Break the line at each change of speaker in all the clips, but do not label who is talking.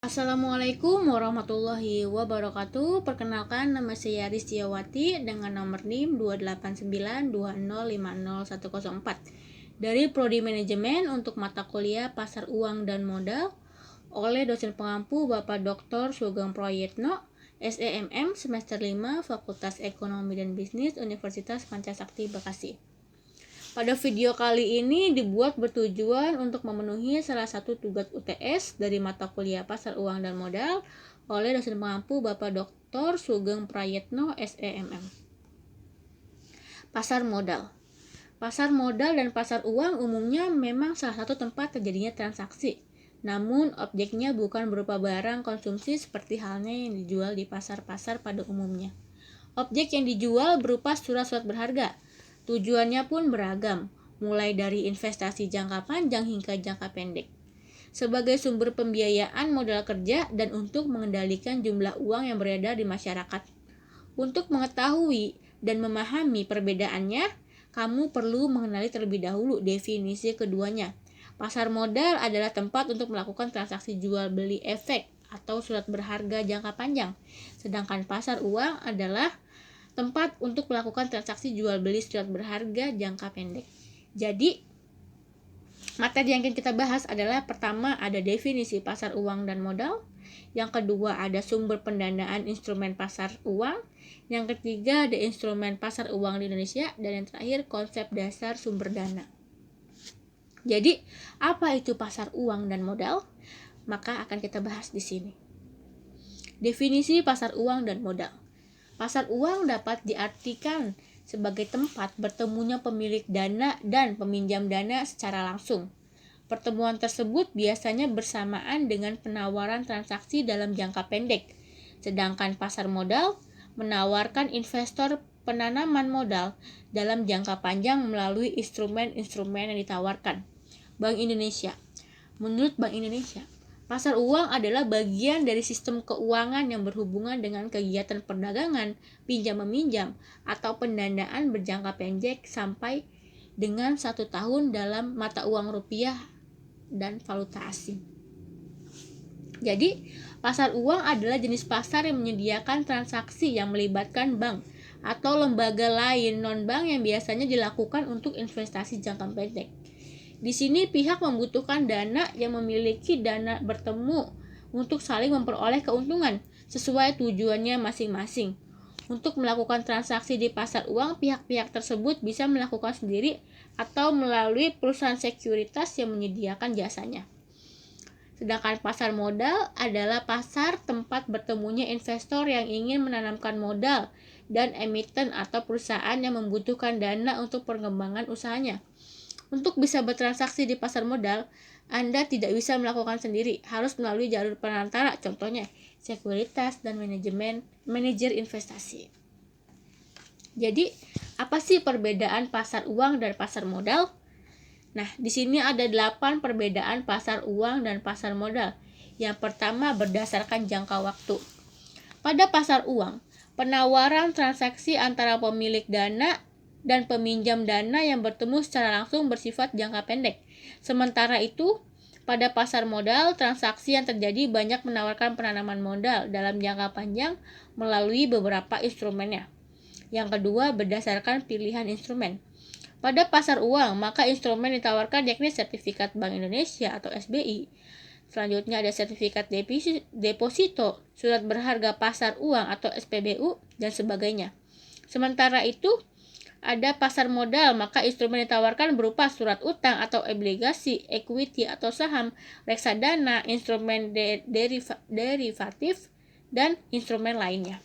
Assalamualaikum warahmatullahi wabarakatuh. Perkenalkan, nama saya Ristiawati dengan nomor NIM 28920505104 dari Prodi Manajemen untuk mata kuliah Pasar Uang dan Modal oleh dosen pengampu Bapak Dr. Sugeng Proyetno, SEMM semester 5 Fakultas Ekonomi dan Bisnis Universitas Pancasakti Bekasi. Pada video kali ini dibuat bertujuan untuk memenuhi salah satu tugas UTS dari mata kuliah Pasar Uang dan Modal oleh dosen pengampu Bapak Dr. Sugeng Prayetno, SEMM. Pasar modal. Pasar modal dan pasar uang umumnya memang salah satu tempat terjadinya transaksi. Namun objeknya bukan berupa barang konsumsi seperti halnya yang dijual di pasar-pasar pada umumnya. Objek yang dijual berupa surat-surat berharga. Tujuannya pun beragam, mulai dari investasi jangka panjang hingga jangka pendek. Sebagai sumber pembiayaan modal kerja dan untuk mengendalikan jumlah uang yang beredar di masyarakat. Untuk mengetahui dan memahami perbedaannya, kamu perlu mengenali terlebih dahulu definisi keduanya. Pasar modal adalah tempat untuk melakukan transaksi jual beli efek atau surat berharga jangka panjang. Sedangkan pasar uang adalah tempat untuk melakukan transaksi jual beli surat berharga jangka pendek. Jadi, materi yang akan kita bahas adalah pertama ada definisi pasar uang dan modal, yang kedua ada sumber pendanaan instrumen pasar uang, yang ketiga ada instrumen pasar uang di Indonesia, dan yang terakhir konsep dasar sumber dana. Jadi, apa itu pasar uang dan modal? Maka akan kita bahas di sini. Definisi pasar uang dan modal. Pasar uang dapat diartikan sebagai tempat bertemunya pemilik dana dan peminjam dana secara langsung. Pertemuan tersebut biasanya bersamaan dengan penawaran transaksi dalam jangka pendek. Sedangkan pasar modal menawarkan investor penanaman modal dalam jangka panjang melalui instrumen-instrumen yang ditawarkan. Bank Indonesia. Menurut Bank Indonesia, pasar uang adalah bagian dari sistem keuangan yang berhubungan dengan kegiatan perdagangan, pinjam-meminjam, atau pendanaan berjangka pendek sampai dengan 1 tahun dalam mata uang rupiah dan valuta asing. Jadi, pasar uang adalah jenis pasar yang menyediakan transaksi yang melibatkan bank atau lembaga lain non-bank yang biasanya dilakukan untuk investasi jangka pendek. Di sini pihak membutuhkan dana yang memiliki dana bertemu untuk saling memperoleh keuntungan sesuai tujuannya masing-masing. Untuk melakukan transaksi di pasar uang, pihak-pihak tersebut bisa melakukan sendiri atau melalui perusahaan sekuritas yang menyediakan jasanya. Sedangkan pasar modal adalah pasar tempat bertemunya investor yang ingin menanamkan modal dan emiten atau perusahaan yang membutuhkan dana untuk pengembangan usahanya. Untuk bisa bertransaksi di pasar modal, Anda tidak bisa melakukan sendiri, harus melalui jalur perantara, contohnya sekuritas dan manajer investasi. Jadi, apa sih perbedaan pasar uang dan pasar modal? Nah, di sini ada 8 perbedaan pasar uang dan pasar modal. Yang pertama berdasarkan jangka waktu. Pada pasar uang, penawaran transaksi antara pemilik dana dan peminjam dana yang bertemu secara langsung bersifat jangka pendek. Sementara itu, pada pasar modal, transaksi yang terjadi banyak menawarkan penanaman modal dalam jangka panjang melalui beberapa instrumennya. Yang kedua, berdasarkan pilihan instrumen. Pada pasar uang, maka instrumen ditawarkan yakni sertifikat Bank Indonesia atau SBI. Selanjutnya ada sertifikat deposito, surat berharga pasar uang atau SPBU, dan sebagainya. Sementara itu, ada pasar modal, maka instrumen ditawarkan berupa surat utang atau obligasi, equity atau saham, reksadana, instrumen derivatif, dan instrumen lainnya.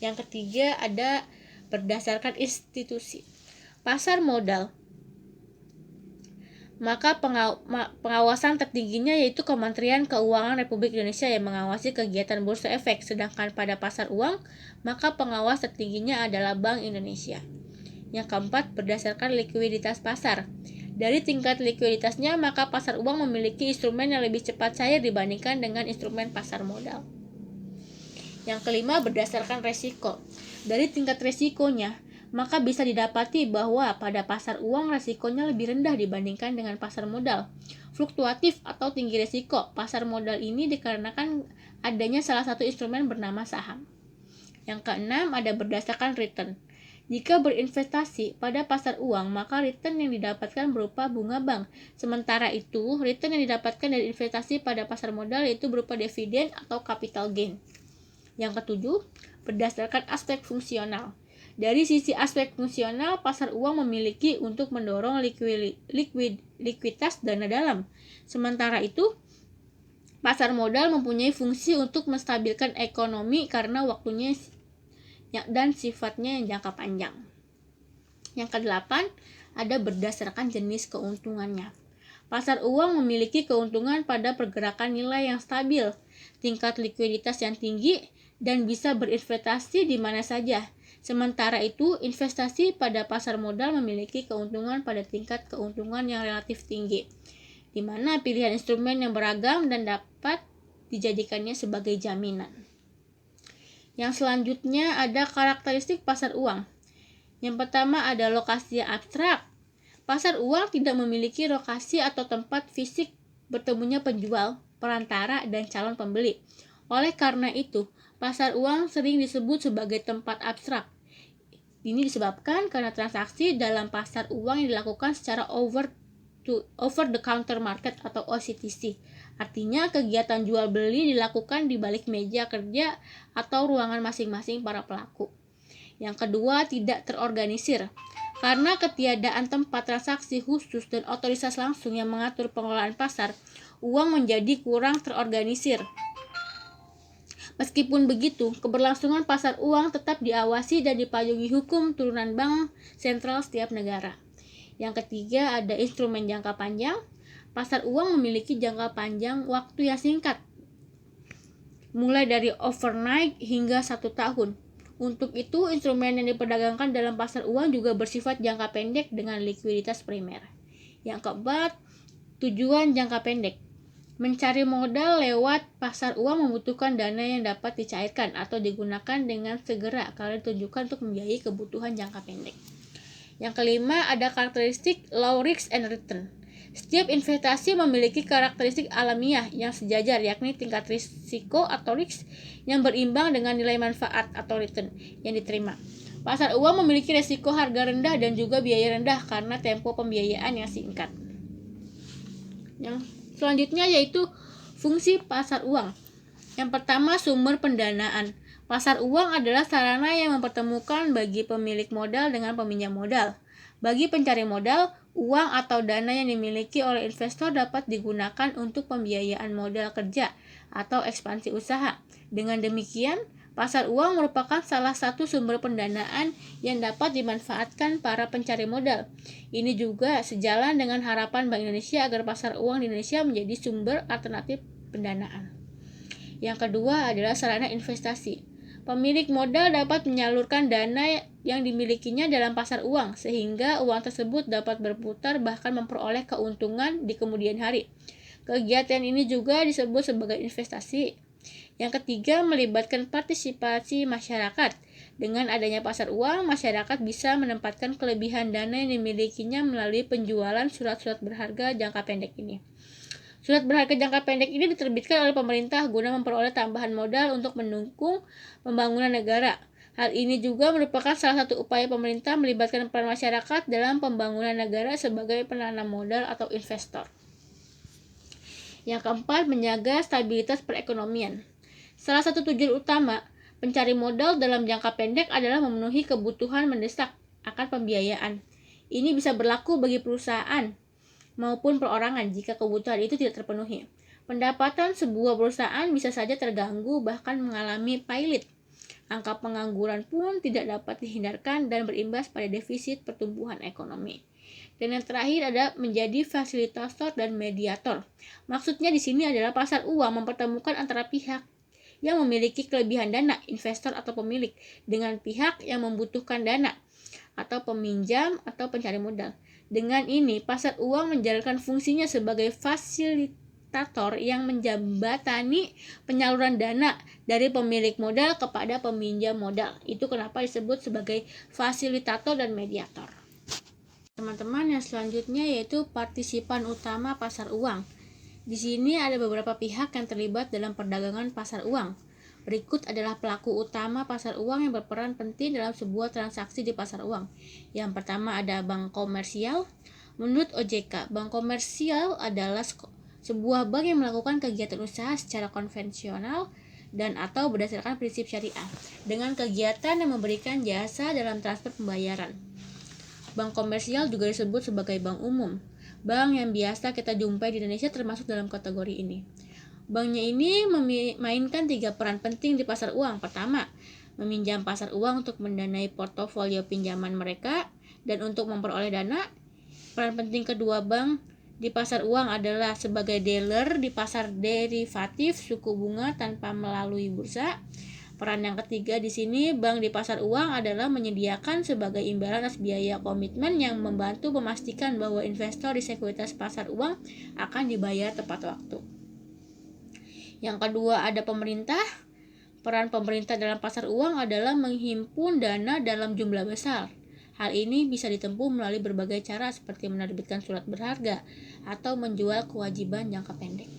Yang ketiga ada berdasarkan institusi. Pasar modal, maka pengawasan tertingginya yaitu Kementerian Keuangan Republik Indonesia yang mengawasi kegiatan bursa efek. Sedangkan pada pasar uang, maka pengawas tertingginya adalah Bank Indonesia. Yang keempat, berdasarkan likuiditas pasar. Dari tingkat likuiditasnya, maka pasar uang memiliki instrumen yang lebih cepat cair dibandingkan dengan instrumen pasar modal. Yang kelima, berdasarkan resiko. Dari tingkat resikonya, maka bisa didapati bahwa pada pasar uang resikonya lebih rendah dibandingkan dengan pasar modal fluktuatif atau tinggi risiko. Pasar modal ini dikarenakan adanya salah satu instrumen bernama saham. Yang keenam, ada berdasarkan return. Jika berinvestasi pada pasar uang, maka return yang didapatkan berupa bunga bank. Sementara itu, return yang didapatkan dari investasi pada pasar modal yaitu berupa dividen atau capital gain. Yang ketujuh, berdasarkan aspek fungsional. Dari sisi aspek fungsional, pasar uang memiliki untuk mendorong likuiditas dana dalam. Sementara itu, pasar modal mempunyai fungsi untuk menstabilkan ekonomi karena waktunya dan sifatnya yang jangka panjang. Yang kedelapan, ada berdasarkan jenis keuntungannya. Pasar uang memiliki keuntungan pada pergerakan nilai yang stabil, tingkat likuiditas yang tinggi, dan bisa berinvestasi di mana saja. Sementara itu, investasi pada pasar modal memiliki keuntungan pada tingkat keuntungan yang relatif tinggi, di mana pilihan instrumen yang beragam dan dapat dijadikannya sebagai jaminan. Yang selanjutnya ada karakteristik pasar uang. Yang pertama ada lokasi yang abstrak. Pasar uang tidak memiliki lokasi atau tempat fisik bertemunya penjual, perantara, dan calon pembeli. Oleh karena itu, pasar uang sering disebut sebagai tempat abstrak. Ini disebabkan karena transaksi dalam pasar uang yang dilakukan secara over the counter market atau OCTC. Artinya kegiatan jual beli dilakukan di balik meja kerja atau ruangan masing-masing para pelaku. Yang kedua, tidak terorganisir. Karena ketiadaan tempat transaksi khusus dan otoritas langsung yang mengatur pengelolaan pasar, uang menjadi kurang terorganisir. Meskipun begitu, keberlangsungan pasar uang tetap diawasi dan dipayungi hukum turunan bank sentral setiap negara. Yang ketiga, ada instrumen jangka panjang. Pasar uang memiliki jangka panjang waktu yang singkat, mulai dari overnight hingga 1 tahun. Untuk itu, instrumen yang diperdagangkan dalam pasar uang juga bersifat jangka pendek dengan likuiditas primer. Yang keempat, tujuan jangka pendek. Mencari modal lewat pasar uang membutuhkan dana yang dapat dicairkan atau digunakan dengan segera kalau ditujukan untuk membiayai kebutuhan jangka pendek. Yang kelima, ada karakteristik low risk and return. Setiap investasi memiliki karakteristik alamiah yang sejajar, yakni tingkat risiko atau risk yang berimbang dengan nilai manfaat atau return yang diterima. Pasar uang memiliki risiko harga rendah dan juga biaya rendah karena tempo pembiayaan yang singkat. Yang selanjutnya yaitu fungsi pasar uang. Yang pertama, sumber pendanaan. Pasar uang adalah sarana yang mempertemukan bagi pemilik modal dengan peminjam modal. Bagi pencari modal, uang atau dana yang dimiliki oleh investor dapat digunakan untuk pembiayaan modal kerja atau ekspansi usaha. Dengan demikian, pasar uang merupakan salah satu sumber pendanaan yang dapat dimanfaatkan para pencari modal. Ini juga sejalan dengan harapan Bank Indonesia agar pasar uang di Indonesia menjadi sumber alternatif pendanaan. Yang kedua adalah sarana investasi. Pemilik modal dapat menyalurkan dana yang dimilikinya dalam pasar uang, sehingga uang tersebut dapat berputar bahkan memperoleh keuntungan di kemudian hari. Kegiatan ini juga disebut sebagai investasi. Yang ketiga, melibatkan partisipasi masyarakat. Dengan adanya pasar uang, masyarakat bisa menempatkan kelebihan dana yang dimilikinya melalui penjualan surat-surat berharga jangka pendek ini. Surat berharga jangka pendek ini diterbitkan oleh pemerintah guna memperoleh tambahan modal untuk mendukung pembangunan negara. Hal ini juga merupakan salah satu upaya pemerintah melibatkan peran masyarakat dalam pembangunan negara sebagai penanam modal atau investor. Yang keempat, menjaga stabilitas perekonomian. Salah satu tujuan utama pencari modal dalam jangka pendek adalah memenuhi kebutuhan mendesak akan pembiayaan. Ini bisa berlaku bagi perusahaan maupun perorangan jika kebutuhan itu tidak terpenuhi. Pendapatan sebuah perusahaan bisa saja terganggu bahkan mengalami pailit. Angka pengangguran pun tidak dapat dihindarkan dan berimbas pada defisit pertumbuhan ekonomi. Dan yang terakhir ada menjadi fasilitator dan mediator. Maksudnya di sini adalah pasar uang mempertemukan antara pihak yang memiliki kelebihan dana, investor atau pemilik, dengan pihak yang membutuhkan dana, atau peminjam atau pencari modal. Dengan ini, pasar uang menjalankan fungsinya sebagai fasilitator yang menjembatani penyaluran dana dari pemilik modal kepada peminjam modal. Itu kenapa disebut sebagai fasilitator dan mediator. Teman-teman, yang selanjutnya yaitu partisipan utama pasar uang. Di sini ada beberapa pihak yang terlibat dalam perdagangan pasar uang. Berikut adalah pelaku utama pasar uang yang berperan penting dalam sebuah transaksi di pasar uang. Yang pertama ada bank komersial. Menurut OJK, bank komersial adalah sebuah bank yang melakukan kegiatan usaha secara konvensional dan atau berdasarkan prinsip syariah dengan kegiatan yang memberikan jasa dalam transfer pembayaran. Bank komersial juga disebut sebagai bank umum. Bank yang biasa kita jumpai di Indonesia termasuk dalam kategori ini. Banknya ini memainkan 3 peran penting di pasar uang. Pertama, meminjam pasar uang untuk mendanai portofolio pinjaman mereka dan untuk memperoleh dana. Peran penting kedua bank di pasar uang adalah sebagai dealer di pasar derivatif suku bunga tanpa melalui bursa. Peran yang ketiga di sini, bank di pasar uang adalah menyediakan sebagai imbalan atas biaya komitmen yang membantu memastikan bahwa investor di sekuritas pasar uang akan dibayar tepat waktu. Yang kedua ada pemerintah. Peran pemerintah dalam pasar uang adalah menghimpun dana dalam jumlah besar. Hal ini bisa ditempuh melalui berbagai cara seperti menerbitkan surat berharga atau menjual kewajiban jangka pendek.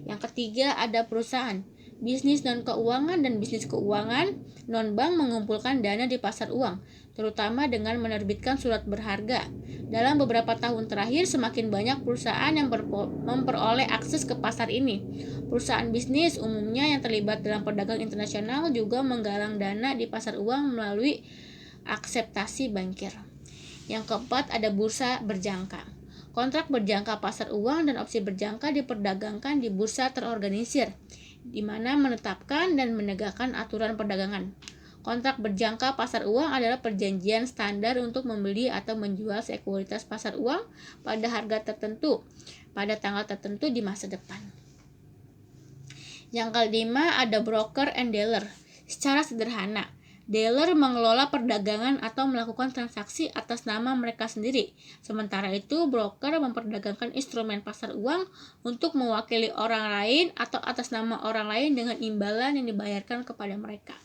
Yang ketiga ada perusahaan. Bisnis non-keuangan dan bisnis keuangan non-bank mengumpulkan dana di pasar uang, terutama dengan menerbitkan surat berharga. Dalam beberapa tahun terakhir, semakin banyak perusahaan yang memperoleh akses ke pasar ini. Perusahaan bisnis umumnya yang terlibat dalam perdagangan internasional juga menggalang dana di pasar uang melalui akseptasi bankir. Yang keempat ada bursa berjangka. Kontrak berjangka pasar uang dan opsi berjangka diperdagangkan di bursa terorganisir, di mana menetapkan dan menegakkan aturan perdagangan. Kontrak berjangka pasar uang adalah perjanjian standar untuk membeli atau menjual sekuritas pasar uang pada harga tertentu, pada tanggal tertentu di masa depan. Yang kelima ada broker and dealer. Secara sederhana, dealer mengelola perdagangan atau melakukan transaksi atas nama mereka sendiri. Sementara itu, broker memperdagangkan instrumen pasar uang untuk mewakili orang lain atau atas nama orang lain dengan imbalan yang dibayarkan kepada mereka.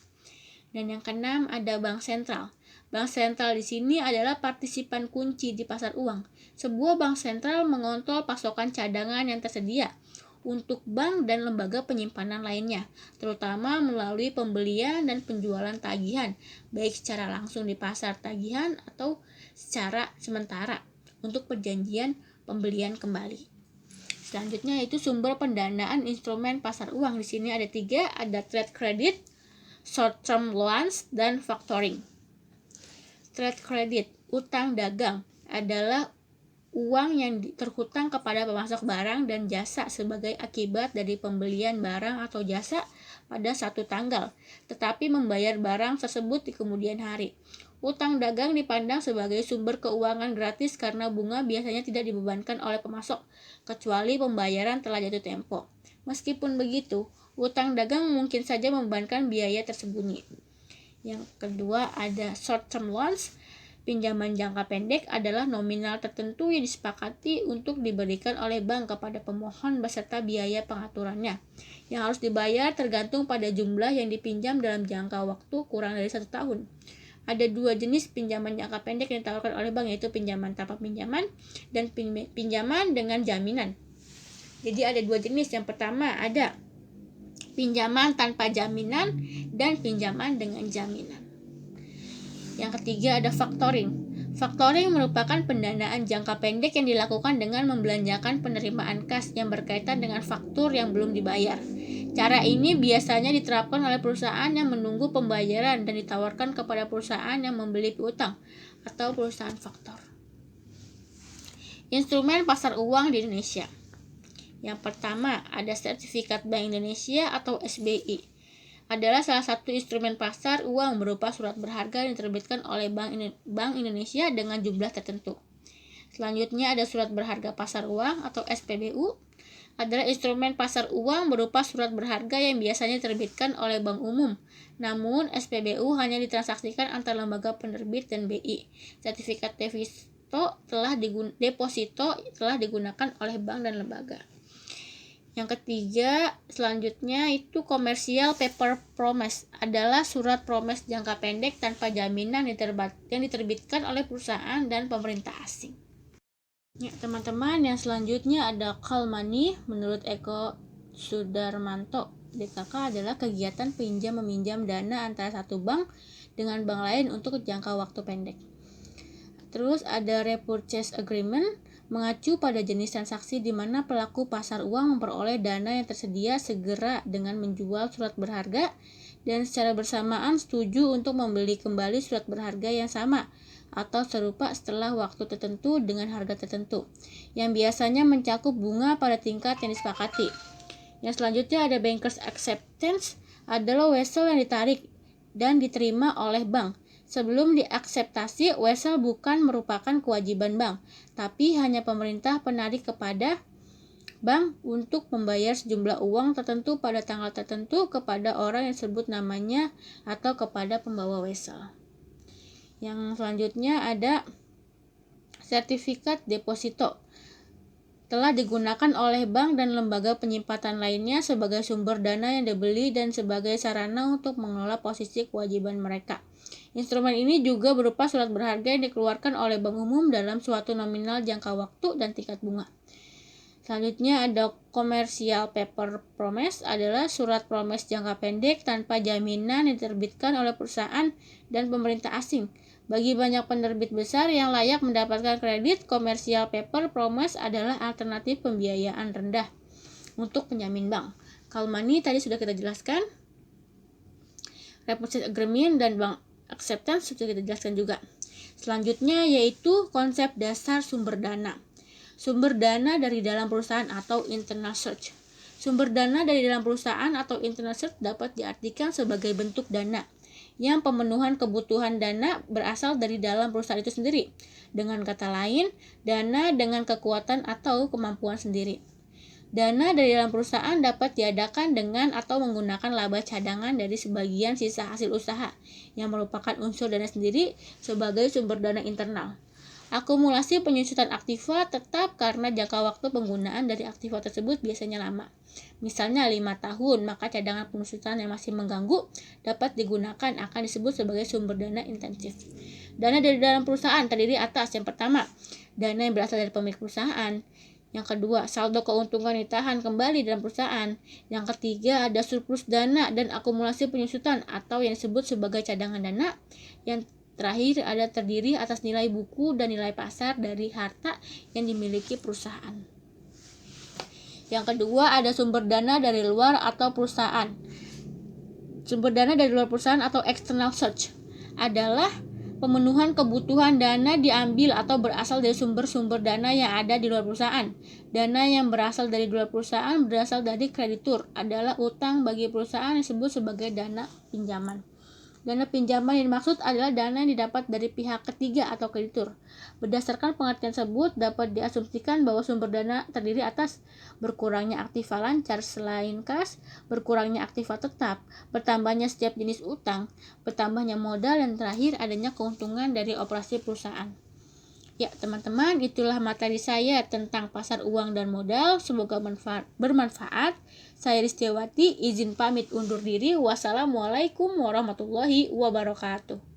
Dan yang keenam ada bank sentral. Bank sentral di sini adalah partisipan kunci di pasar uang. Sebuah bank sentral mengontrol pasokan cadangan yang tersedia untuk bank dan lembaga penyimpanan lainnya, terutama melalui pembelian dan penjualan tagihan, baik secara langsung di pasar tagihan atau secara sementara untuk perjanjian pembelian kembali. Selanjutnya yaitu sumber pendanaan instrumen pasar uang. Di sini ada 3, ada trade credit, short term loans, dan factoring. Trade credit, utang dagang, adalah uang yang terhutang kepada pemasok barang dan jasa sebagai akibat dari pembelian barang atau jasa pada satu tanggal, tetapi membayar barang tersebut di kemudian hari. Utang dagang dipandang sebagai sumber keuangan gratis karena bunga biasanya tidak dibebankan oleh pemasok, kecuali pembayaran telah jatuh tempo. Meskipun begitu, utang dagang mungkin saja membebankan biaya tersembunyi. Yang kedua ada short term loans. Pinjaman jangka pendek adalah nominal tertentu yang disepakati untuk diberikan oleh bank kepada pemohon beserta biaya pengaturannya, yang harus dibayar tergantung pada jumlah yang dipinjam dalam jangka waktu kurang dari 1 tahun. Ada 2 jenis pinjaman jangka pendek yang ditawarkan oleh bank, yaitu pinjaman tanpa pinjaman dan pinjaman dengan jaminan. Jadi ada 2 jenis. Yang pertama ada pinjaman tanpa jaminan dan pinjaman dengan jaminan. Yang ketiga ada factoring. Factoring merupakan pendanaan jangka pendek yang dilakukan dengan membelanjakan penerimaan kas yang berkaitan dengan faktur yang belum dibayar. Cara ini biasanya diterapkan oleh perusahaan yang menunggu pembayaran dan ditawarkan kepada perusahaan yang membeli piutang atau perusahaan faktor. Instrumen pasar uang di Indonesia. Yang pertama ada sertifikat Bank Indonesia atau SBI. Adalah salah satu instrumen pasar uang berupa surat berharga yang diterbitkan oleh Bank Indonesia dengan jumlah tertentu. Selanjutnya ada surat berharga pasar uang atau SPBU. Adalah instrumen pasar uang berupa surat berharga yang biasanya diterbitkan oleh bank umum. Namun SPBU hanya ditransaksikan antar lembaga penerbit dan BI. Sertifikat deposito telah digunakan oleh bank dan lembaga. Yang ketiga, selanjutnya itu commercial paper promise adalah surat promise jangka pendek tanpa jaminan yang diterbitkan oleh perusahaan dan pemerintah asing. Ya, teman-teman, yang selanjutnya ada call money. Menurut Eko Sudarmanto, DKK adalah kegiatan pinjam-meminjam dana antara satu bank dengan bank lain untuk jangka waktu pendek. Terus ada repurchase agreement, mengacu pada jenis transaksi di mana pelaku pasar uang memperoleh dana yang tersedia segera dengan menjual surat berharga dan secara bersamaan setuju untuk membeli kembali surat berharga yang sama atau serupa setelah waktu tertentu dengan harga tertentu, yang biasanya mencakup bunga pada tingkat yang disepakati. Yang selanjutnya ada bankers acceptance, adalah wesel yang ditarik dan diterima oleh bank. Sebelum diakseptasi, wesel bukan merupakan kewajiban bank, tapi hanya pemerintah penarik kepada bank untuk membayar sejumlah uang tertentu pada tanggal tertentu kepada orang yang disebut namanya atau kepada pembawa wesel. Yang selanjutnya ada sertifikat deposito. Telah digunakan oleh bank dan lembaga penyimpanan lainnya sebagai sumber dana yang dibeli dan sebagai sarana untuk mengelola posisi kewajiban mereka. Instrumen ini juga berupa surat berharga yang dikeluarkan oleh bank umum dalam suatu nominal jangka waktu dan tingkat bunga. Selanjutnya ada commercial paper promise, adalah surat promise jangka pendek tanpa jaminan yang diterbitkan oleh perusahaan dan pemerintah asing. Bagi banyak penerbit besar yang layak mendapatkan kredit, commercial paper promise adalah alternatif pembiayaan rendah untuk penjamin bank. Call money tadi sudah kita jelaskan. Repurchase agreement dan bank acceptance sudah kita jelaskan juga. Selanjutnya yaitu konsep dasar sumber dana. Sumber dana dari dalam perusahaan atau internal search. Sumber dana dari dalam perusahaan atau internal search dapat diartikan sebagai bentuk dana yang pemenuhan kebutuhan dana berasal dari dalam perusahaan itu sendiri. Dengan kata lain, dana dengan kekuatan atau kemampuan sendiri. Dana dari dalam perusahaan dapat diadakan dengan atau menggunakan laba cadangan dari sebagian sisa hasil usaha yang merupakan unsur dana sendiri sebagai sumber dana internal. Akumulasi penyusutan aktiva tetap karena jangka waktu penggunaan dari aktiva tersebut biasanya lama. Misalnya 5 tahun, maka cadangan penyusutan yang masih mengganggu dapat digunakan akan disebut sebagai sumber dana intensif. Dana dari dalam perusahaan terdiri atas yang pertama, dana yang berasal dari pemilik perusahaan. Yang kedua, saldo keuntungan ditahan kembali dalam perusahaan. Yang ketiga, ada surplus dana dan akumulasi penyusutan atau yang disebut sebagai cadangan dana. Yang terakhir ada terdiri atas nilai buku dan nilai pasar dari harta yang dimiliki perusahaan. Yang kedua, ada sumber dana dari luar atau perusahaan. Sumber dana dari luar perusahaan atau external search adalah pemenuhan kebutuhan dana diambil atau berasal dari sumber-sumber dana yang ada di luar perusahaan. Dana yang berasal dari luar perusahaan berasal dari kreditur, adalah utang bagi perusahaan yang disebut sebagai dana pinjaman. Dana pinjaman yang dimaksud adalah dana yang didapat dari pihak ketiga atau kreditur. Berdasarkan pengertian tersebut, dapat diasumsikan bahwa sumber dana terdiri atas berkurangnya aktiva lancar selain kas, berkurangnya aktiva tetap, bertambahnya setiap jenis utang, bertambahnya modal, dan terakhir adanya keuntungan dari operasi perusahaan. Ya, teman-teman, itulah materi saya tentang pasar uang dan modal. Semoga bermanfaat. Saya Ristiawati, izin pamit undur diri. Wassalamualaikum warahmatullahi wabarakatuh.